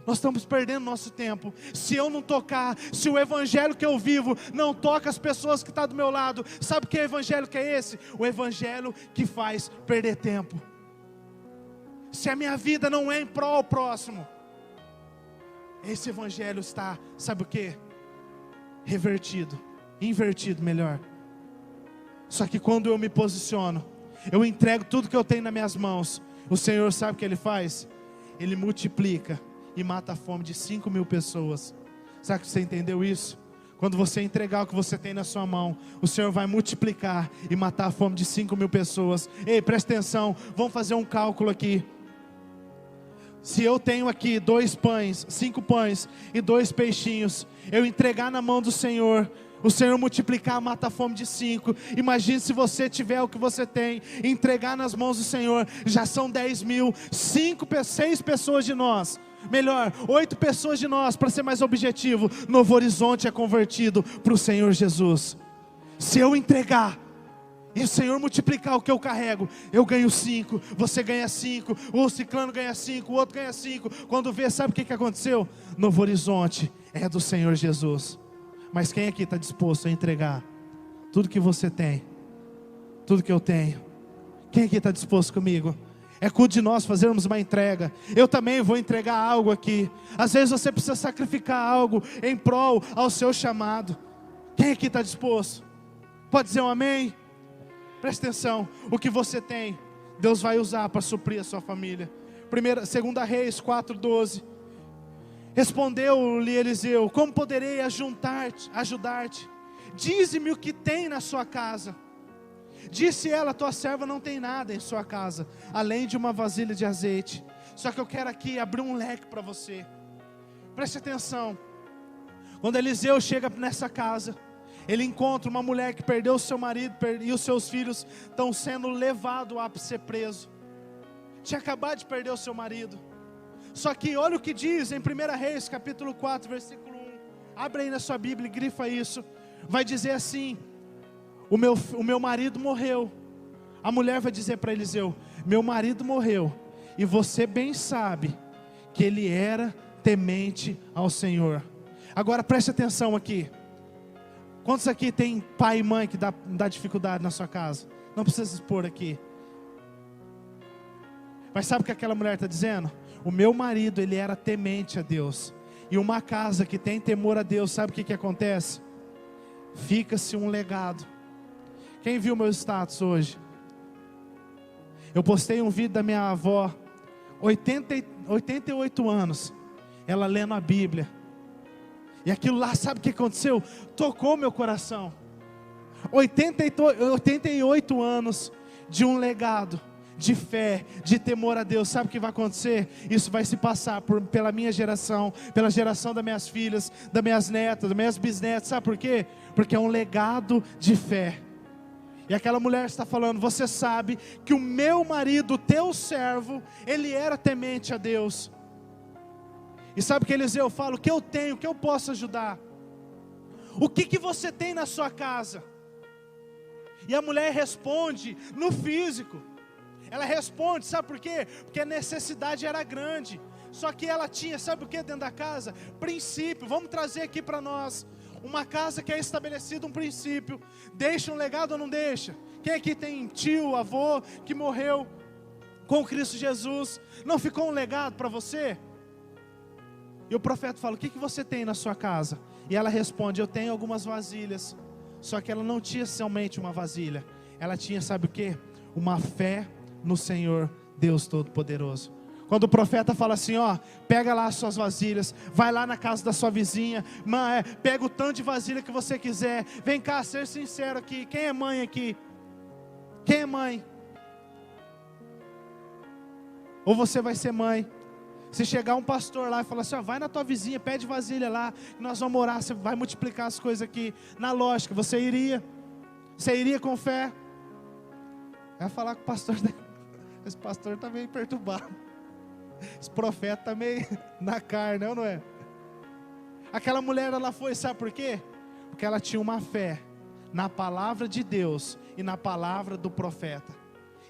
[SPEAKER 1] Nós estamos perdendo nosso tempo. Se eu não tocar, se o evangelho que eu vivo não toca as pessoas que estão do meu lado, sabe que evangelho que é esse? O evangelho que faz perder tempo. Se a minha vida não é em prol ao próximo, esse evangelho está, sabe o que? Revertido, invertido melhor. Só que quando eu me posiciono, eu entrego tudo que eu tenho nas minhas mãos, o Senhor sabe o que Ele faz? Ele multiplica e mata a fome de 5.000 pessoas. Será que você entendeu isso? Quando você entregar o que você tem na sua mão, o Senhor vai multiplicar e matar a fome de 5.000 pessoas. Ei, presta atenção, vamos fazer um cálculo aqui. Se eu tenho aqui 2 pães, 5 pães e 2 peixinhos, eu entregar na mão do Senhor, o Senhor multiplicar, mata a fome de 5. Imagine se você tiver o que você tem, entregar nas mãos do Senhor, já são 10.000, 6 pessoas de nós. Melhor, 8 pessoas de nós, para ser mais objetivo, Novo Horizonte é convertido para o Senhor Jesus. Se eu entregar e o Senhor multiplicar o que eu carrego, eu ganho 5, você ganha 5, o ciclano ganha 5, o outro ganha 5. Quando vê, sabe o que aconteceu? Novo Horizonte é do Senhor Jesus. Mas quem aqui está disposto a entregar tudo que você tem, tudo que eu tenho? Quem aqui está disposto comigo? É culto de nós fazermos uma entrega. Eu também vou entregar algo aqui. Às vezes você precisa sacrificar algo em prol ao seu chamado. Quem aqui está disposto? Pode dizer um amém? Presta atenção, o que você tem, Deus vai usar para suprir a sua família. 2 Reis 4:12. Respondeu-lhe Eliseu: como poderei ajudar-te? Dize-me o que tem na sua casa. Disse ela: tua serva não tem nada em sua casa, além de uma vasilha de azeite. Só que eu quero aqui abrir um leque para você. Preste atenção. Quando Eliseu chega nessa casa, ele encontra uma mulher que perdeu o seu marido e os seus filhos estão sendo levados a ser preso. Tinha acabado de perder o seu marido. Só que olha o que diz em 1 Reis capítulo 4 versículo 1. Abre aí na sua Bíblia e grifa isso. vai dizer assim: o meu marido morreu. A mulher vai dizer para Eliseu: meu marido morreu, e você bem sabe que ele era temente ao Senhor. Agora preste atenção aqui. Quantos aqui tem pai e mãe que dá dificuldade na sua casa? Não precisa expor aqui. Mas sabe o que aquela mulher está dizendo? O meu marido, ele era temente a Deus. E uma casa que tem temor a Deus, sabe o que acontece? Fica-se um legado. Quem viu meu status hoje? Eu postei um vídeo da minha avó, 88 anos, ela lendo a Bíblia. E aquilo lá, sabe o que aconteceu? Tocou meu coração. 88 anos de um legado, de fé, de temor a Deus. Sabe o que vai acontecer? Isso vai se passar pela minha geração, pela geração das minhas filhas, das minhas netas, das minhas bisnetas. Sabe por quê? Porque é um legado de fé. E aquela mulher está falando: você sabe que o meu marido, o teu servo, ele era temente a Deus. E sabe o que Eliseu fala? O que eu tenho, o que eu posso ajudar? O que você tem na sua casa? E a mulher responde no físico. Ela responde, sabe por quê? Porque a necessidade era grande. Só que ela tinha, sabe o que dentro da casa? Princípio. Vamos trazer aqui para nós. Uma casa que é estabelecido um princípio. Deixa um legado ou não deixa? Quem aqui tem tio, avô que morreu com Cristo Jesus? Não ficou um legado para você? E o profeta fala: o que você tem na sua casa? E ela responde: eu tenho algumas vasilhas. Só que ela não tinha somente uma vasilha. Ela tinha, sabe o que? Uma fé no Senhor Deus Todo-Poderoso. Quando o profeta fala assim: ó, pega lá as suas vasilhas, vai lá na casa da sua vizinha, pega o tanto de vasilha que você quiser. Vem cá, ser sincero aqui. Quem é mãe aqui? Quem é mãe? Ou você vai ser mãe? Se chegar um pastor lá e falar assim: ó, vai na tua vizinha, pede vasilha lá, que nós vamos orar, você vai multiplicar as coisas aqui. Na lógica, você iria? Você iria com fé? Vai falar com o pastor. Esse pastor está meio perturbado. Esse profeta está meio na carne, não é? Aquela mulher, ela foi, sabe por quê? Porque ela tinha uma fé na palavra de Deus e na palavra do profeta.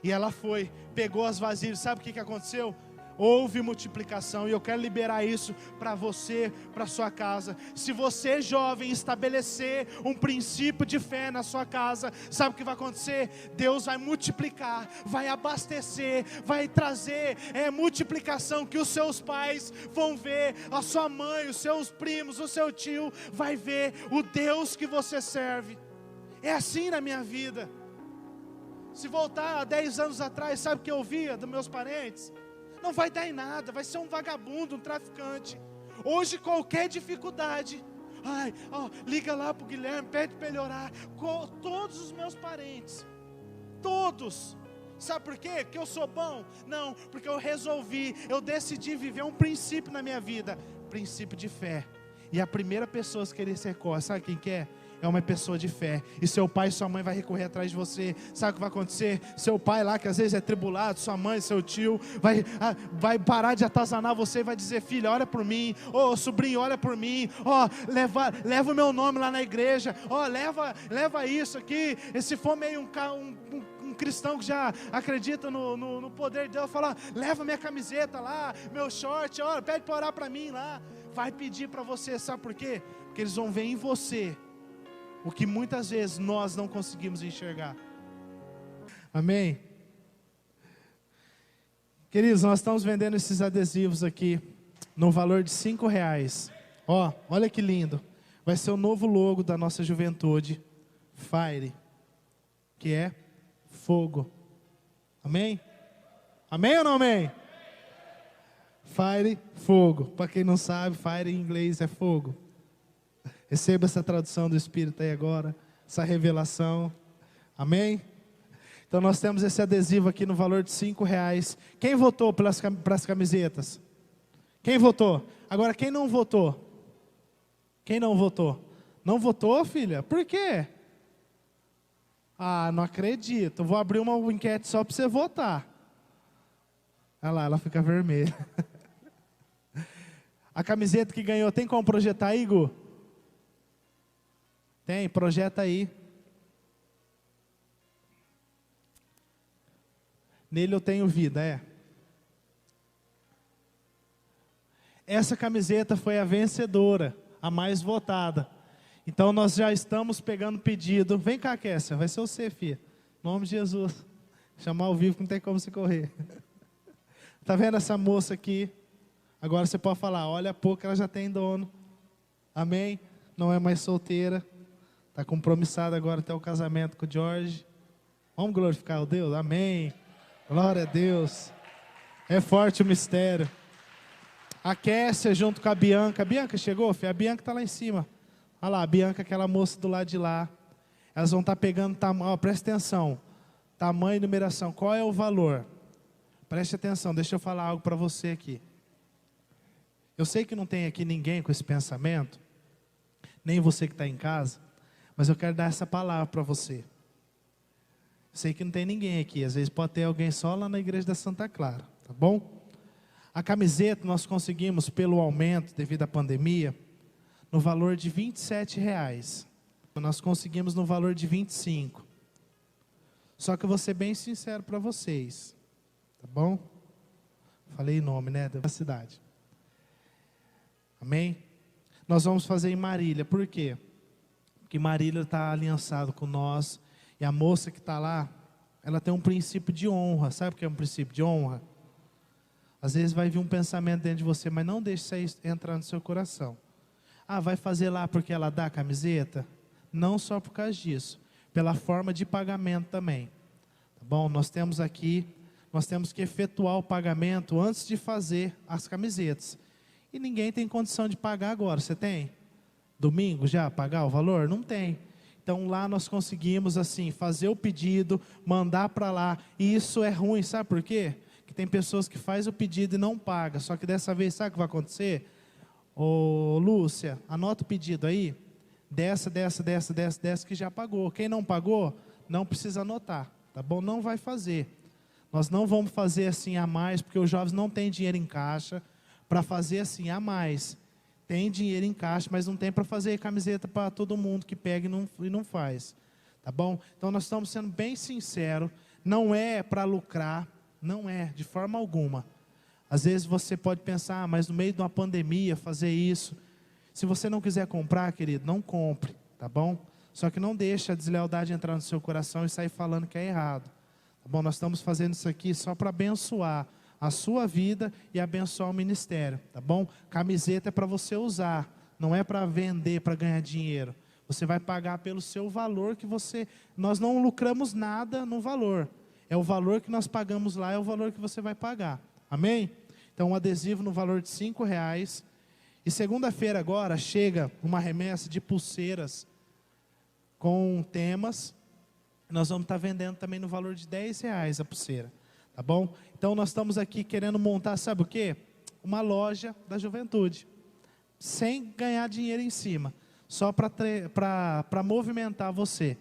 [SPEAKER 1] E ela foi, pegou as vasilhas. Sabe o que aconteceu? Houve multiplicação, e eu quero liberar isso para você, para sua casa. Se você, jovem, estabelecer um princípio de fé na sua casa, sabe o que vai acontecer? Deus vai multiplicar, vai abastecer, vai trazer multiplicação, que os seus pais vão ver, a sua mãe, os seus primos, o seu tio vai ver o Deus que você serve. É assim na minha vida. Se voltar a 10 anos atrás, sabe o que eu ouvia dos meus parentes? Não vai dar em nada, vai ser um vagabundo, um traficante. Hoje qualquer dificuldade, liga lá para o Guilherme, pede para ele orar. Com todos os meus parentes, todos. Sabe por quê? Porque eu sou bom? Não, porque eu resolvi, eu decidi viver um princípio na minha vida, princípio de fé. E a primeira pessoa que ele recorre, sabe quem que é? É uma pessoa de fé. E seu pai e sua mãe vai recorrer atrás de você. Sabe o que vai acontecer? Seu pai lá, que às vezes é tribulado, sua mãe, seu tio, vai parar de atazanar você e vai dizer: filha, ora por mim. Sobrinho, ora por mim. Leva o meu nome lá na igreja. Leva isso aqui. E se for meio um cristão que já acredita no poder de Deus, fala: leva minha camiseta lá, meu short, pede para orar para mim lá. Vai pedir para você, sabe por quê? Porque eles vão ver em você o que muitas vezes nós não conseguimos enxergar. Amém? Queridos, nós estamos vendendo esses adesivos aqui no valor de R$5. Olha que lindo. Vai ser o novo logo da nossa juventude, Fire, que é fogo. Amém? Amém ou não amém? Fire, fogo. Para quem não sabe, fire em inglês é fogo. Receba essa tradução do Espírito aí agora, essa revelação. Amém? Então nós temos esse adesivo aqui no valor de R$5. Quem votou para as camisetas? Quem votou? Agora quem não votou? Quem não votou? Não votou, filha? Por quê? Não acredito. Vou abrir uma enquete só para você votar. Olha lá, ela fica vermelha. A camiseta que ganhou, tem como projetar aí, Gu? Tem, projeta aí. Nele eu tenho vida, é. Essa camiseta foi a vencedora, a mais votada. Então nós já estamos pegando pedido. Vem cá, Kessia, vai ser você, filha. Em nome de Jesus. Chamar ao vivo que não tem como você correr. Tá vendo essa moça aqui? Agora você pode falar, olha a pouco ela já tem dono. Amém? Não é mais solteira. Está compromissada agora até o casamento com o Jorge. Vamos glorificar o Deus? Amém. Glória a Deus. É forte o mistério. A Kessia junto com a Bianca. A Bianca chegou, filha? A Bianca está lá em cima. Olha lá, a Bianca, aquela moça do lado de lá. Elas vão estar pegando tamanho. Presta atenção. Tamanho e numeração. Qual é o valor? Preste atenção, deixa eu falar algo para você aqui. Eu sei que não tem aqui ninguém com esse pensamento, nem você que está em casa, mas eu quero dar essa palavra para você. Eu sei que não tem ninguém aqui, às vezes pode ter alguém só lá na igreja da Santa Clara, tá bom? A camiseta nós conseguimos pelo aumento devido à pandemia, no valor de R$27. Nós conseguimos no valor de 25. Só que eu vou ser bem sincero para vocês, tá bom? Falei nome, né, da cidade. Amém? Nós vamos fazer em Marília, por quê? Porque Marília está aliançado com nós, e a moça que está lá, ela tem um princípio de honra. Sabe o que é um princípio de honra? Às vezes vai vir um pensamento dentro de você, mas não deixe isso entrar no seu coração. Ah, vai fazer lá porque ela dá a camiseta? Não só por causa disso, pela forma de pagamento também. Tá bom? Nós temos que efetuar o pagamento antes de fazer as camisetas. E ninguém tem condição de pagar agora. Você tem? Domingo já pagar o valor? Não tem. Então lá nós conseguimos assim, fazer o pedido, mandar para lá. E isso é ruim, sabe por quê? Que tem pessoas que fazem o pedido e não pagam. Só que dessa vez, sabe o que vai acontecer? Ô Lúcia, anota o pedido aí. Dessa que já pagou. Quem não pagou, não precisa anotar. Tá bom? Não vai fazer. Nós não vamos fazer assim a mais, porque os jovens não têm dinheiro em caixa para fazer assim a mais. Tem dinheiro em caixa, mas não tem para fazer camiseta para todo mundo que pega e não faz. Tá bom? Então nós estamos sendo bem sinceros. Não é para lucrar, não é, de forma alguma. Às vezes você pode pensar, mas no meio de uma pandemia fazer isso. Se você não quiser comprar, querido, não compre, tá bom? Só que não deixe a deslealdade entrar no seu coração e sair falando que é errado. Tá bom? Nós estamos fazendo isso aqui só para abençoar a sua vida e abençoar o ministério, tá bom? Camiseta é para você usar, não é para vender, para ganhar dinheiro. Você vai pagar pelo seu valor que você... Nós não lucramos nada no valor. É o valor que nós pagamos lá, é o valor que você vai pagar. Amém? Então, um adesivo no valor de R$5. E segunda-feira agora chega uma remessa de pulseiras com temas. Nós vamos estar vendendo também no valor de R$10 a pulseira. Tá bom? Então nós estamos aqui querendo montar, sabe o quê? Uma loja da juventude. Sem ganhar dinheiro em cima. Só para movimentar você.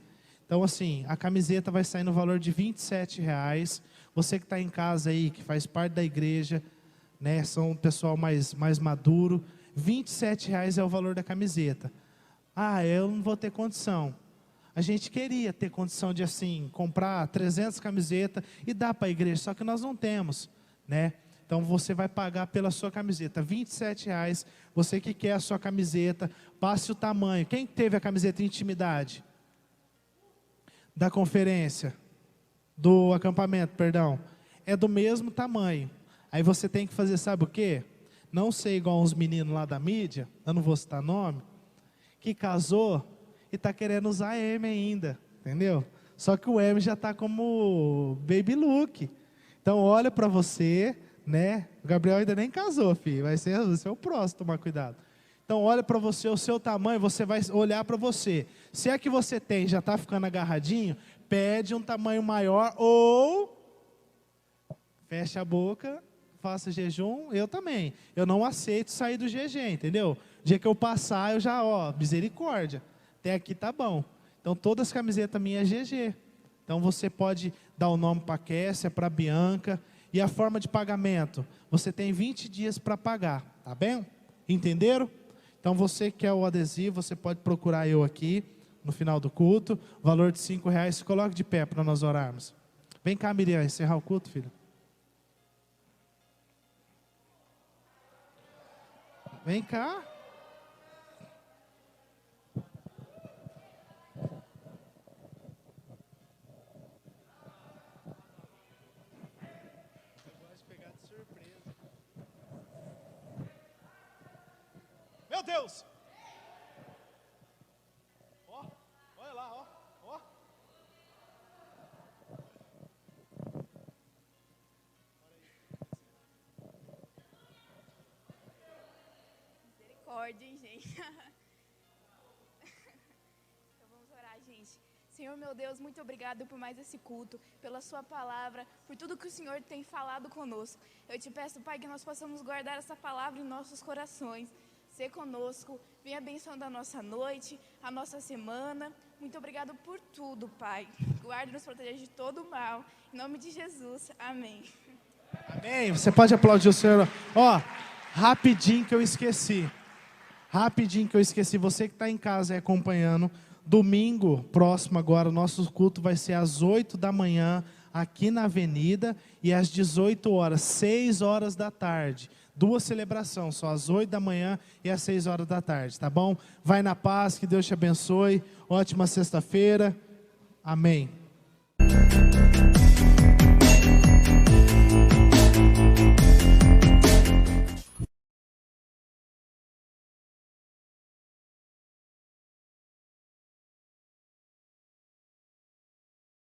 [SPEAKER 1] Então assim, a camiseta vai sair no valor de R$27. Você que está em casa aí, que faz parte da igreja, né, são um pessoal mais maduro. R$27 é o valor da camiseta. Ah, eu não vou ter condição. A gente queria ter condição de assim, comprar 300 camisetas e dar para a igreja, só que nós não temos, né? Então você vai pagar pela sua camiseta, R$27, você que quer a sua camiseta, passe o tamanho. Quem teve a camiseta Intimidade? Da conferência, do acampamento, perdão. É do mesmo tamanho. Aí você tem que fazer, sabe o quê? Não ser igual uns meninos lá da mídia, eu não vou citar nome, que casou e está querendo usar M ainda, entendeu? Só que o M já está como baby look. Então olha para você, né? O Gabriel ainda nem casou, filho. Vai ser o próximo, tomar cuidado. Então olha para você, o seu tamanho, você vai olhar para você. Se é que você tem, já está ficando agarradinho, pede um tamanho maior ou fecha a boca, faça jejum. Eu também. Eu não aceito sair do jejum, entendeu? O dia que eu passar, eu já, misericórdia. Até aqui tá bom. Então todas as camisetas minhas é GG. Então você pode dar o nome para a Kessia, para a Bianca. E a forma de pagamento? Você tem 20 dias para pagar, tá bem? Entenderam? Então você que quer o adesivo, você pode procurar eu aqui, no final do culto, valor de R$5. Se coloque de pé para nós orarmos. Vem cá, Miriam, encerrar o culto, filho. Vem cá. Meu Deus! Ó, olha lá, ó, ó.
[SPEAKER 2] Misericórdia, hein, gente? Então vamos orar, gente. Senhor, meu Deus, muito obrigado por mais esse culto, pela sua palavra, por tudo que o Senhor tem falado conosco. Eu te peço, Pai, que nós possamos guardar essa palavra em nossos corações. Ser conosco, venha abençoando a nossa noite, a nossa semana. Muito obrigado por tudo, Pai. Guarde e nos proteja de todo o mal. Em nome de Jesus, amém.
[SPEAKER 1] Amém. Você pode aplaudir o Senhor. Ó, rapidinho que eu esqueci. Rapidinho que eu esqueci. Você que está em casa aí acompanhando. Domingo próximo agora, o nosso culto vai ser às 8 da manhã, aqui na Avenida, e às 18 horas, 6 horas da tarde. Duas celebrações, só às 8 da manhã e às 6 horas da tarde, tá bom? Vai na paz, que Deus te abençoe. Ótima sexta-feira. Amém.